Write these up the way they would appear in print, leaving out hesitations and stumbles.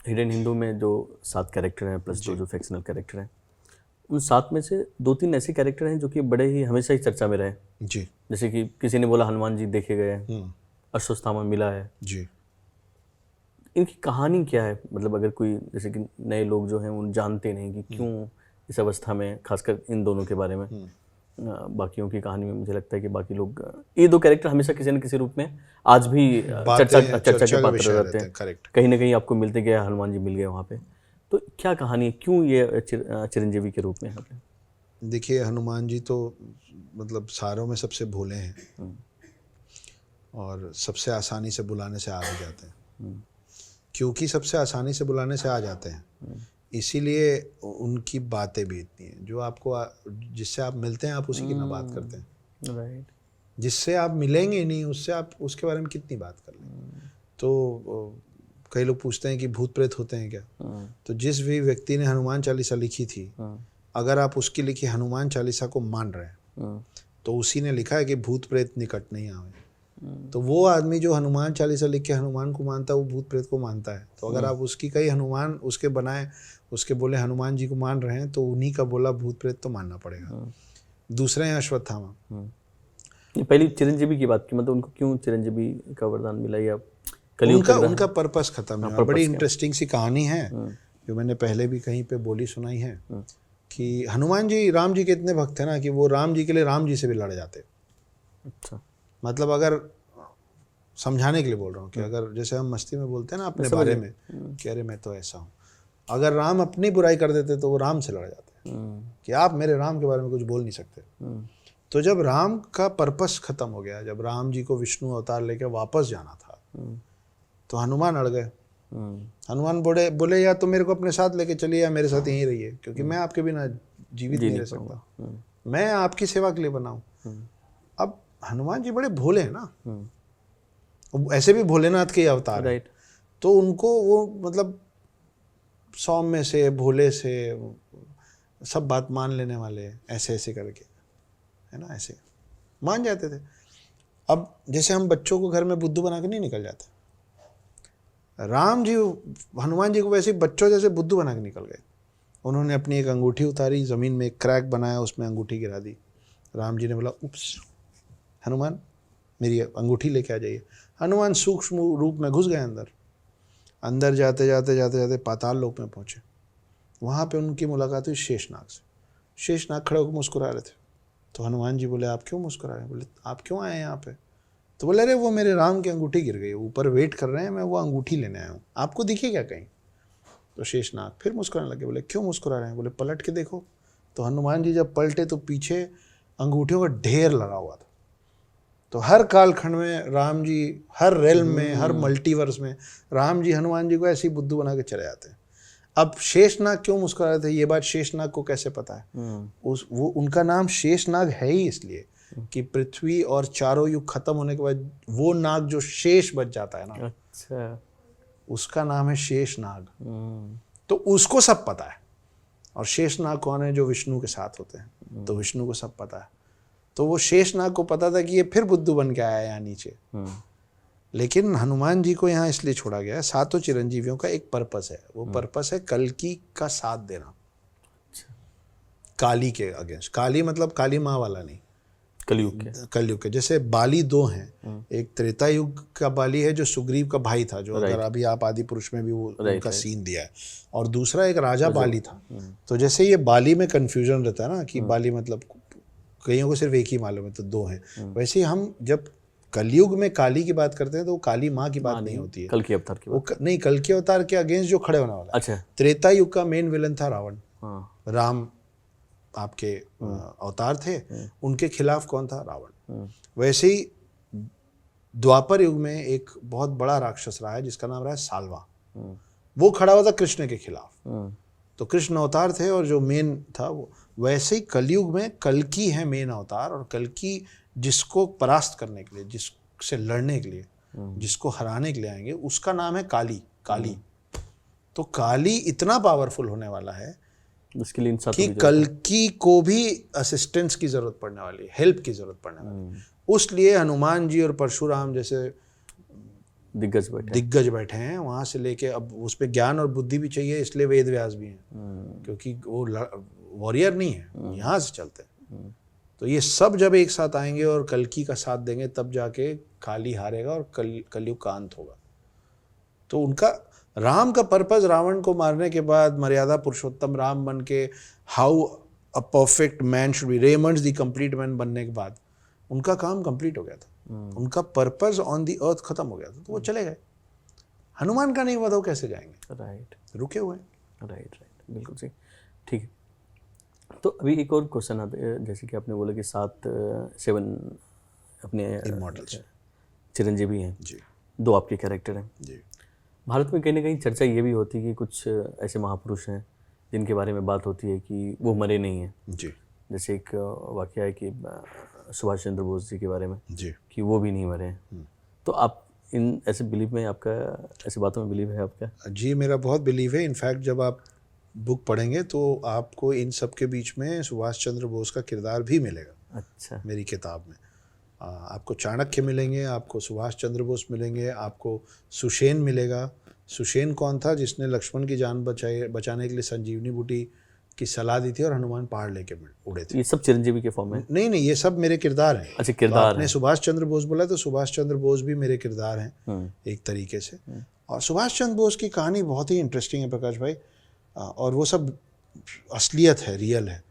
Hidden Hindu में जो 7 character हैं प्लस 2 जो फिक्शनल कैरेक्टर हैं, उन 7 में से 2-3 ऐसे कैरेक्टर हैं जो कि बड़े ही हमेशा ही चर्चा में रहे। जी जैसे कि किसी ने बोला हनुमान जी देखे गए हैं, अश्वत्थामा मिला है। जी। इनकी कहानी क्या है? मतलब अगर कोई जैसे कि नए लोग जो हैं वो जानते नहीं कि क्यों इस अवस्था में, खासकर इन दोनों के बारे में। बाकियों की कहानी में मुझे लगता है कि बाकी लोग, ये 2 कैरेक्टर हमेशा किसी न किसी रूप में आज भी चर्चा के का पात्र विषय रहते हैं। करेक्ट। कहीं ना कहीं आपको मिलते गए हनुमान जी मिल गए वहाँ पे। तो क्या कहानी है, क्यों ये चिरंजीवी के रूप में यहाँ पे? देखिए, हनुमान जी तो मतलब सारों में सबसे भोले हैं और सबसे आसानी से बुलाने से आ भी जाते हैं। क्योंकि सबसे आसानी से बुलाने से आ जाते हैं, इसीलिए उनकी बातें भी इतनी हैं। जो आपको जिससे आप मिलते हैं, आप उसी की ना बात करते हैं। राइट। जिससे आप मिलेंगे ही नहीं, उससे आप उसके बारे में कितनी बात कर लेंगे। तो कई लोग पूछते हैं कि भूत प्रेत होते हैं क्या? तो जिस भी व्यक्ति ने हनुमान चालीसा लिखी थी, अगर आप उसकी लिखी हनुमान चालीसा को मान रहे हैं, तो उसी ने लिखा है कि भूत प्रेत निकट नहीं आवे। तो वो आदमी जो हनुमान चालीसा लिख के हनुमान को मानता है, वो भूत प्रेत को मानता है। तो अगर आप उसकी कई हनुमान उसके बनाए, उसके बोले हनुमान जी को मान रहे हैं, तो उन्हीं का बोला भूत प्रेत तो मानना पड़ेगा। दूसरे हैं अश्वत्थामा। पहली चिरंजीवी की बात की, मतलब उनको क्यों चिरंजीवी का वरदान मिला, या उनका पर्पस खत्म हुआ। बड़ी इंटरेस्टिंग सी कहानी है जो मैंने पहले भी कहीं पे बोली सुनाई है कि हनुमान जी राम जी के इतने भक्त थे ना कि वो राम जी के लिए राम जी से भी लड़ जाते। अच्छा। मतलब अगर समझाने के लिए बोल रहा हूँ कि अगर जैसे हम मस्ती में बोलते हैं ना अपने बारे में कि अरे मैं तो ऐसा हूँ, अगर राम अपनी बुराई कर देते तो वो राम से लड़ जाते कि आप मेरे राम के बारे में कुछ बोल नहीं सकते। तो जब राम का पर्पस खत्म हो गया, जब राम जी को विष्णु अवतार लेकर वापस जाना था, तो हनुमान अड़ गए। हनुमान बोले या तो मेरे को अपने साथ लेके चलिए या मेरे साथ यहीं रहिए, क्योंकि मैं आपके बिना जीवित नहीं रह सकता। मैं आपकी सेवा के लिए बनाऊं। अब हनुमान जी बड़े भोले हैं ना, ऐसे भी भोलेनाथ के अवतार हैं। तो उनको वो मतलब सौम्य से, भोले से, सब बात मान लेने वाले, ऐसे ऐसे करके, है ना, ऐसे मान जाते थे। अब जैसे हम बच्चों को घर में बुद्धू बना के नहीं निकल जाते, राम जी हनुमान जी को वैसे बच्चों जैसे बुद्धू बना के निकल गए। उन्होंने अपनी एक अंगूठी उतारी, ज़मीन में एक क्रैक बनाया, उसमें अंगूठी गिरा दी। राम जी ने बोला उप्स, हनुमान मेरी अंगूठी लेके आ जाइए। हनुमान सूक्ष्म रूप में घुस गए अंदर। अंदर जाते जाते जाते जाते पाताल लोक में पहुँचे। वहाँ पे उनकी मुलाकात हुई शेषनाग से। शेषनाग खड़े होकर मुस्कुरा रहे थे। तो हनुमान जी बोले आप क्यों मुस्कुरा रहे हैं? बोले आप क्यों आए हैं यहाँ पे? तो बोले अरे वो मेरे राम की अंगूठी गिर गई, ऊपर वेट कर रहे हैं, मैं वो अंगूठी लेने आया हूँ, आपको दिखे क्या कहीं? तो शेषनाग फिर मुस्कुराने लगे। बोले क्यों मुस्कुरा रहे हैं? बोले पलट के देखो। तो हनुमान जी जब पलटे तो पीछे अंगूठियों का ढेर लगा हुआ था। तो हर कालखंड में राम जी, हर रेल में, हर मल्टीवर्स में राम जी हनुमान जी को ऐसे ही बुद्धू बना के चले जाते हैं। अब शेषनाग क्यों मुस्कुरा रहे थे, ये बात शेषनाग को कैसे पता है? वो उनका नाम शेषनाग है ही इसलिए कि पृथ्वी और चारों युग खत्म होने के बाद वो नाग जो शेष बच जाता है ना, अच्छा, उसका नाम है शेषनाग। तो उसको सब पता है। और शेषनाग कौन है? जो विष्णु के साथ होते हैं। तो विष्णु को सब पता है। तो वो शेषनाग को पता था कि ये फिर बुद्धू बन के आया है यहाँ नीचे। लेकिन हनुमान जी को यहाँ इसलिए छोड़ा गया है, 7 चिरंजीवियों का एक पर्पस है। वो पर्पस है कल्कि का साथ देना। काली के अगेंस्ट। काली मतलब काली माँ वाला नहीं, कलयुग के। जैसे बाली 2 हैं, एक त्रेता युग का बाली है जो सुग्रीव का भाई था, जो अगर अभी आप आदि पुरुष में भी वो उनका सीन दिया है, और दूसरा एक राजा बाली था। तो जैसे ये बाली में कंफ्यूजन रहता है ना कि बाली मतलब कईयों को सिर्फ एक ही मालूम है, तो 2 हैं। वैसे ही हम जब कलयुग में काली की बात करते हैं तो काली माँ की बात नहीं होती है, कल की अवतार की बात। नहीं, कल के अवतार के अगेंस्ट जो खड़े होने वाला है। अच्छा। त्रेता युग का मेन विलन था रावण। राम आपके अवतार थे, उनके खिलाफ कौन था? रावण। वैसे ही द्वापर युग में एक बहुत बड़ा राक्षस रहा है जिसका नाम रहा है साल्वा। वो खड़ा हुआ था कृष्ण के खिलाफ। तो कृष्ण अवतार थे और जो मेन था वो। वैसे ही कलयुग में कल्कि है मेन अवतार, और कल्कि जिसको परास्त करने के लिए, जिससे लड़ने के लिए, जिसको हराने के लिए आएंगे, उसका नाम है काली। तो काली इतना पावरफुल होने वाला है कि कल्कि को भी असिस्टेंस की जरूरत पड़ने वाली है, हेल्प की जरूरत पड़ने वाली है। उसलिए हनुमान जी और परशुराम जैसे दिग्गज बैठे हैं। वहाँ से लेके अब उस पर ज्ञान और बुद्धि भी चाहिए, इसलिए वेद व्यास भी हैं, क्योंकि वो वॉरियर नहीं है, यहाँ से चलते हैं। तो ये सब जब एक साथ आएंगे और कल्कि का साथ देंगे, तब जाके काली हारेगा और कलयुग का अंत होगा। तो उनका राम का पर्पस रावण को मारने के बाद मर्यादा पुरुषोत्तम राम बन के how a perfect man should be, Raymond's the complete man बनने के बाद उनका काम कंप्लीट हो गया था। उनका पर्पस ऑन दी अर्थ खत्म हो गया था, तो वो चले गए। हनुमान का नहीं हुआ तो वो कैसे जाएंगे? राइट, रुके हुए हैं। राइट, बिल्कुल सही। ठीक है, तो अभी एक और क्वेश्चन आता है, जैसे कि आपने बोला कि 7 अपने इमॉर्टल्स चिरंजीवी हैं जी, 2 आपके कैरेक्टर हैं जी। भारत में। कहीं ना कहीं चर्चा ये भी होती है कि कुछ ऐसे महापुरुष हैं जिनके बारे में बात होती है कि वो मरे नहीं हैं जी, जैसे एक वाकया है कि सुभाष चंद्र बोस जी के बारे में जी। कि वो भी नहीं मरे हैं। तो आप इन ऐसे बिलीव में, आपका ऐसी बातों में बिलीव है आपका? जी, मेरा बहुत बिलीव है। इनफैक्ट जब आप बुक पढ़ेंगे तो आपको इन सब के बीच में सुभाष चंद्र बोस का किरदार भी मिलेगा। अच्छा। मेरी किताब में आपको चाणक्य मिलेंगे, आपको सुभाष चंद्र बोस मिलेंगे, आपको सुषेण मिलेगा। सुषेण कौन था? जिसने लक्ष्मण की जान बचाने के लिए संजीवनी बूटी की सलाह दी थी और हनुमान पहाड़ लेके उड़े थे। ये सब चिरंजीवी के फॉर्म में? नहीं, ये सब मेरे किरदार हैं। अच्छा, किरदार आपने सुभाष चंद्र बोस बोला तो सुभाष चंद्र बोस भी मेरे किरदार हैं एक तरीके से। और सुभाष चंद्र बोस की कहानी बहुत ही इंटरेस्टिंग है प्रकाश भाई, और वो सब असलियत है, रियल है।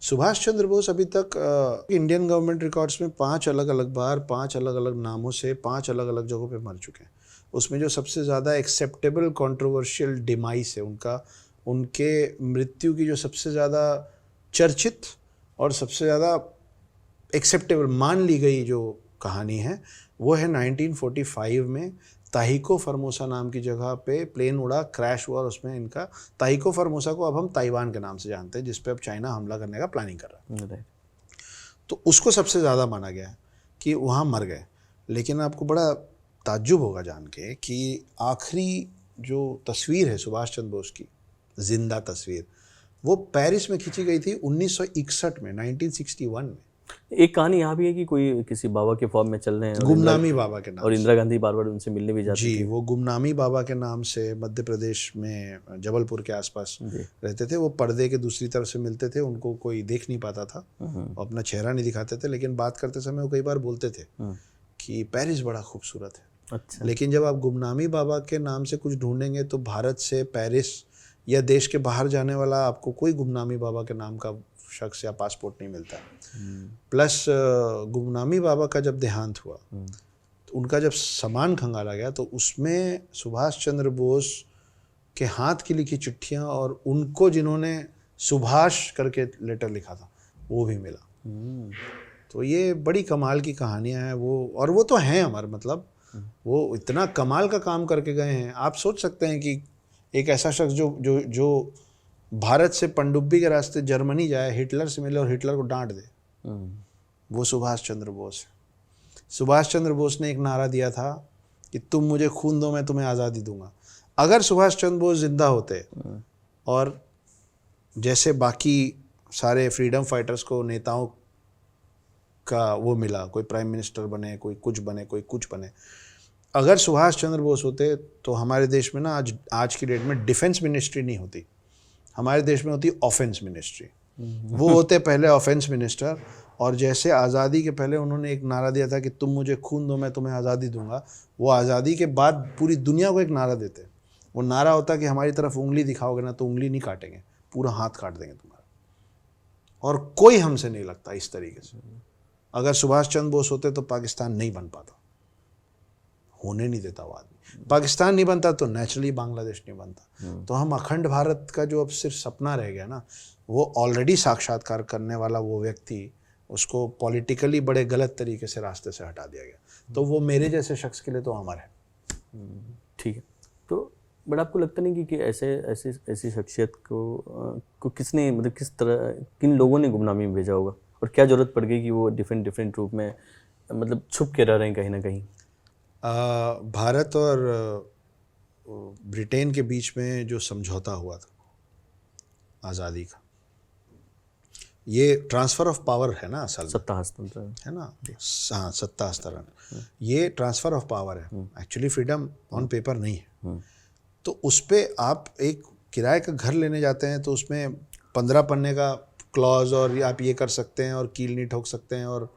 सुभाष चंद्र बोस अभी तक इंडियन गवर्नमेंट रिकॉर्ड्स में 5 अलग अलग बार 5 अलग अलग नामों से 5 अलग अलग जगहों पे मर चुके हैं। उसमें जो सबसे ज़्यादा एक्सेप्टेबल कंट्रोवर्शियल डिमाइस है उनका, उनके मृत्यु की जो सबसे ज़्यादा चर्चित और सबसे ज़्यादा एक्सेप्टेबल मान ली गई जो कहानी है, वो है 1945 में ताहिको फॉर्मोसा नाम की जगह पे प्लेन उड़ा, क्रैश हुआ और उसमें इनका, ताहिको फॉर्मोसा को अब हम ताइवान के नाम से जानते हैं, जिस पे अब चाइना हमला करने का प्लानिंग कर रहा है। तो उसको सबसे ज़्यादा माना गया है कि वहाँ मर गए। लेकिन आपको बड़ा ताज्जुब होगा जान के कि आखिरी जो तस्वीर है सुभाष चंद्र बोस की, जिंदा तस्वीर, वो पेरिस में खींची गई थी 1961 में, 1961 में। एक कहानी यहाँ भी है कि कोई किसी बाबा के फॉर्म में चल रहे हैं, गुमनामी बाबा के नाम, और इंदिरा गांधी बार बार उनसे मिलने भी जाती जी थी। वो गुमनामी बाबा के नाम से मध्य प्रदेश में जबलपुर के आसपास रहते थे। वो पर्दे के दूसरी तरफ से मिलते थे, उनको कोई देख नहीं पाता था, अपना चेहरा नहीं दिखाते थे, लेकिन बात करते समय वो कई बार बोलते थे कि पेरिस बड़ा खूबसूरत है। अच्छा। लेकिन जब आप गुमनामी बाबा के नाम से कुछ ढूंढेंगे तो भारत से पेरिस या देश के बाहर जाने वाला आपको कोई गुमनामी बाबा के नाम का शख्स या पासपोर्ट नहीं मिलता। प्लस गुमनामी बाबा का जब देहांत हुआ तो उनका जब सामान खंगाला गया तो उसमें सुभाष चंद्र बोस के हाथ की लिखी चिट्ठियां और उनको जिन्होंने सुभाष करके लेटर लिखा था वो भी मिला। तो ये बड़ी कमाल की कहानियां हैं वो, और वो तो हैं हमारे, मतलब वो इतना कमाल का काम करके गए हैं। आप सोच सकते हैं कि एक ऐसा शख्स जो भारत से पनडुब्बी के रास्ते जर्मनी जाए, हिटलर से मिले और हिटलर को डांट दे, वो सुभाष चंद्र बोस है। सुभाष चंद्र बोस ने एक नारा दिया था कि तुम मुझे खून दो मैं तुम्हें आज़ादी दूंगा। अगर सुभाष चंद्र बोस जिंदा होते और जैसे बाकी सारे फ्रीडम फाइटर्स को नेताओं का वो मिला, कोई प्राइम मिनिस्टर बने, कोई कुछ बने, कोई कुछ बने, अगर सुभाष चंद्र बोस होते तो हमारे देश में ना आज की डेट में डिफेंस मिनिस्ट्री नहीं होती, हमारे देश में होती ऑफेंस मिनिस्ट्री। वो होते पहले ऑफेंस मिनिस्टर, और जैसे आज़ादी के पहले उन्होंने एक नारा दिया था कि तुम मुझे खून दो मैं तुम्हें आज़ादी दूंगा, वो आज़ादी के बाद पूरी दुनिया को एक नारा देते। वो नारा होता कि हमारी तरफ उंगली दिखाओगे ना तो उंगली नहीं काटेंगे, पूरा हाथ काट देंगे तुम्हारा, और कोई हमसे नहीं लगता इस तरीके से। अगर सुभाष चंद्र बोस होते तो पाकिस्तान नहीं बन पाता, होने नहीं देता वो आदमी। पाकिस्तान नहीं बनता तो नेचुरली बांग्लादेश नहीं बनता। तो हम अखंड भारत का जो अब सिर्फ सपना रह गया ना, वो ऑलरेडी साक्षात्कार करने वाला वो व्यक्ति, उसको पॉलिटिकली बड़े गलत तरीके से रास्ते से हटा दिया गया। तो वो मेरे जैसे शख्स के लिए तो अमर है। ठीक है, तो बट आपको लगता नहीं कि ऐसी शख्सियत को किसने, मतलब किस तरह, किन लोगों ने गुमनामी में भेजा होगा, और क्या ज़रूरत पड़ गई कि वो डिफरेंट रूप में मतलब छुप के रह रहे हैं कहीं ना कहीं? भारत और ब्रिटेन के बीच में जो समझौता हुआ था आज़ादी का, ये ट्रांसफर ऑफ पावर है ना असल में, सत्ता हस्तांतरण है ना। हाँ, सत्ता हस्तांतरण, ये ट्रांसफर ऑफ पावर है, एक्चुअली फ्रीडम ऑन पेपर नहीं है। तो उस पर आप एक किराए का घर लेने जाते हैं तो उसमें 15 पन्ने का क्लॉज और आप ये कर सकते हैं और कील नहीं ठोक सकते हैं और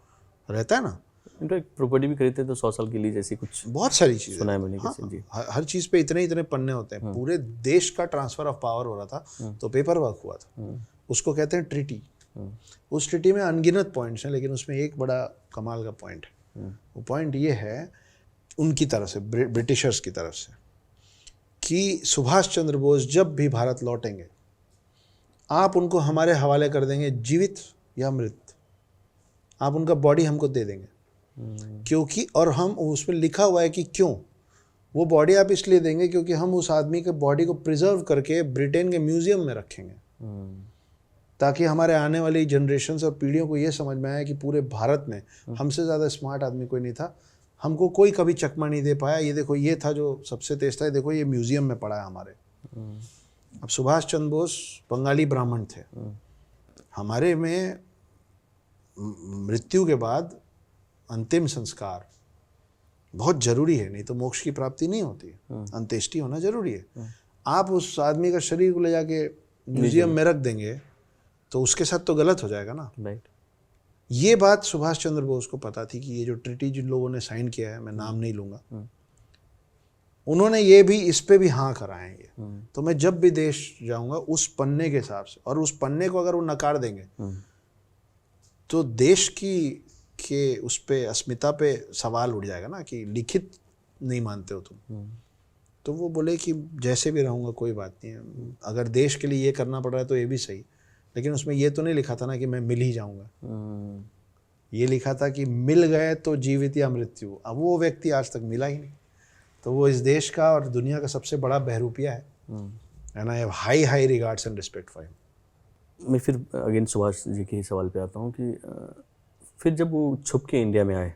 रहता है ना। इनफैक्ट प्रॉपर्टी भी खरीदते हैं तो 100 साल के लिए जैसी कुछ बहुत सारी चीज़ें सुना है मैंने हाँ, किसी जी। हर चीज़ पे इतने पन्ने होते हैं। पूरे देश का ट्रांसफर ऑफ पावर हो रहा था तो पेपर वर्क हुआ था, उसको कहते हैं ट्रीटी। उस ट्रीटी में अनगिनत पॉइंट्स हैं, लेकिन उसमें एक बड़ा कमाल का पॉइंट है। वो पॉइंट ये है उनकी तरफ से, ब्रिटिशर्स की तरफ से, कि सुभाष चंद्र बोस जब भी भारत लौटेंगे आप उनको हमारे हवाले कर देंगे, जीवित या मृत, आप उनका बॉडी हमको दे देंगे। क्योंकि और हम उसमें लिखा हुआ है कि क्यों वो बॉडी आप इसलिए देंगे क्योंकि हम उस आदमी के बॉडी को प्रिजर्व करके ब्रिटेन के म्यूजियम में रखेंगे, ताकि हमारे आने वाली जनरेशन्स और पीढ़ियों को ये समझ में आए कि पूरे भारत में हमसे ज़्यादा स्मार्ट आदमी कोई नहीं था, हमको कोई कभी चकमा नहीं दे पाया। ये देखो, ये था जो सबसे तेज था, देखो ये म्यूजियम में पड़ा है हमारे। अब सुभाष चंद्र बोस बंगाली ब्राह्मण थे, हमारे में मृत्यु के बाद अंतिम संस्कार बहुत जरूरी है, नहीं तो मोक्ष की प्राप्ति नहीं होती है, अंत्येष्टि होना जरूरी है। आप उस आदमी का शरीर को ले जाके म्यूजियम में रख देंगे तो उसके साथ तो गलत हो जाएगा ना। राइट। ये बात सुभाष चंद्र बोस को पता थी कि ये जो ट्रीटी जिन लोगों ने साइन किया है, मैं नाम नहीं लूंगा, उन्होंने ये भी इस पे भी हाँ कराएंगे। तो मैं जब भी देश जाऊंगा उस पन्ने के हिसाब से, और उस पन्ने को अगर वो नकार देंगे तो देश की के उस पे अस्मिता पे सवाल उठ जाएगा ना कि लिखित नहीं मानते हो तुम। तो वो बोले कि जैसे भी रहूँगा कोई बात नहीं है, अगर देश के लिए ये करना पड़ रहा है तो ये भी सही, लेकिन उसमें ये तो नहीं लिखा था ना कि मैं मिल ही जाऊँगा। ये लिखा था कि मिल गए तो जीवित या मृत्यु। अब वो व्यक्ति आज तक मिला ही नहीं, तो वो इस देश का और दुनिया का सबसे बड़ा बहरूपिया है, and I have high regards and respect for him. मैं फिर अगेन सुभाष जी के सवाल पे आता हूँ कि फिर जब वो छुप के इंडिया में आए,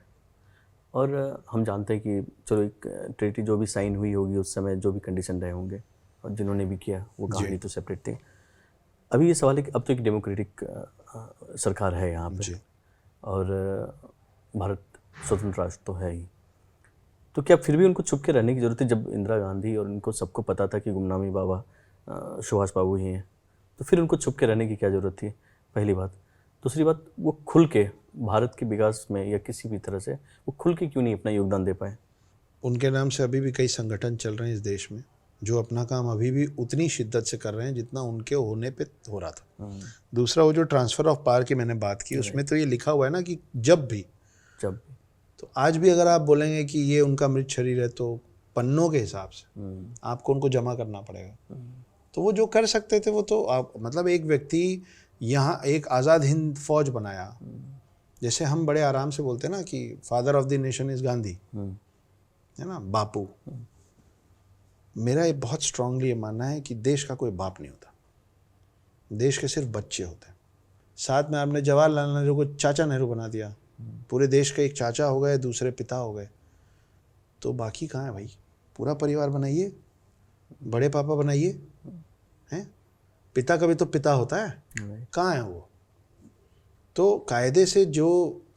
और हम जानते हैं कि चलो एक ट्रीटी जो भी साइन हुई होगी उस समय जो भी कंडीशन रहे होंगे और जिन्होंने भी किया वो कहानी तो सेपरेट थी। अभी ये सवाल है कि अब तो एक डेमोक्रेटिक सरकार है यहाँ पे और भारत स्वतंत्र राष्ट्र तो है ही, तो क्या फिर भी उनको छुप के रहने की ज़रूरत है? जब इंदिरा गांधी और उनको सबको पता था कि गुमनामी बाबा सुभाष बाबू ही हैं, तो फिर उनको छुप के रहने की क्या ज़रूरत थी? पहली बात। दूसरी बात, वो खुल के भारत के विकास में या किसी भी तरह से वो खुल के क्यों नहीं अपना योगदान दे पाए? उनके नाम से अभी भी कई संगठन चल रहे हैं इस देश में जो अपना काम अभी भी उतनी शिद्दत से कर रहे हैं जितना उनके होने पे हो रहा था। दूसरा, वो जो ट्रांसफ़र ऑफ पावर की मैंने बात की, उसमें तो ये लिखा हुआ है ना कि जब भी तो आज भी अगर आप बोलेंगे कि ये उनका मृत शरीर है तो पन्नों के हिसाब से आपको उनको जमा करना पड़ेगा। तो वो जो कर सकते थे वो तो आप, मतलब एक व्यक्ति यहाँ एक आज़ाद हिंद फौज बनाया, जैसे हम बड़े आराम से बोलते हैं ना कि father of the nation is Gandhi, है ना, बापू। मेरा ये बहुत स्ट्रांगली ये मानना है कि देश का कोई बाप नहीं होता, देश के सिर्फ बच्चे होते हैं। साथ में आपने जवाहरलाल नेहरू को चाचा नेहरू बना दिया, पूरे देश के एक चाचा हो गए, दूसरे पिता हो गए, तो बाकी कहाँ है भाई? पूरा परिवार बनाइए, बड़े पापा बनाइए, हैं? पिता का भी तो पिता होता है, कहाँ है वो? तो कायदे से जो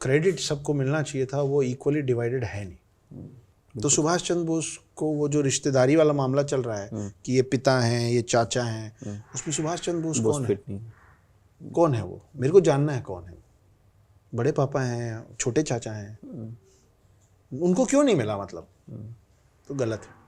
क्रेडिट सबको मिलना चाहिए था वो इक्वली डिवाइडेड है नहीं। तो सुभाष चंद्र बोस को वो जो रिश्तेदारी वाला मामला चल रहा है कि ये पिता हैं, ये चाचा हैं, उसमें सुभाष चंद्र बोस कौन है? कौन है वो? मेरे को जानना है कौन है। बड़े पापा हैं, छोटे चाचा हैं, उनको क्यों नहीं मिला? मतलब तो गलत है।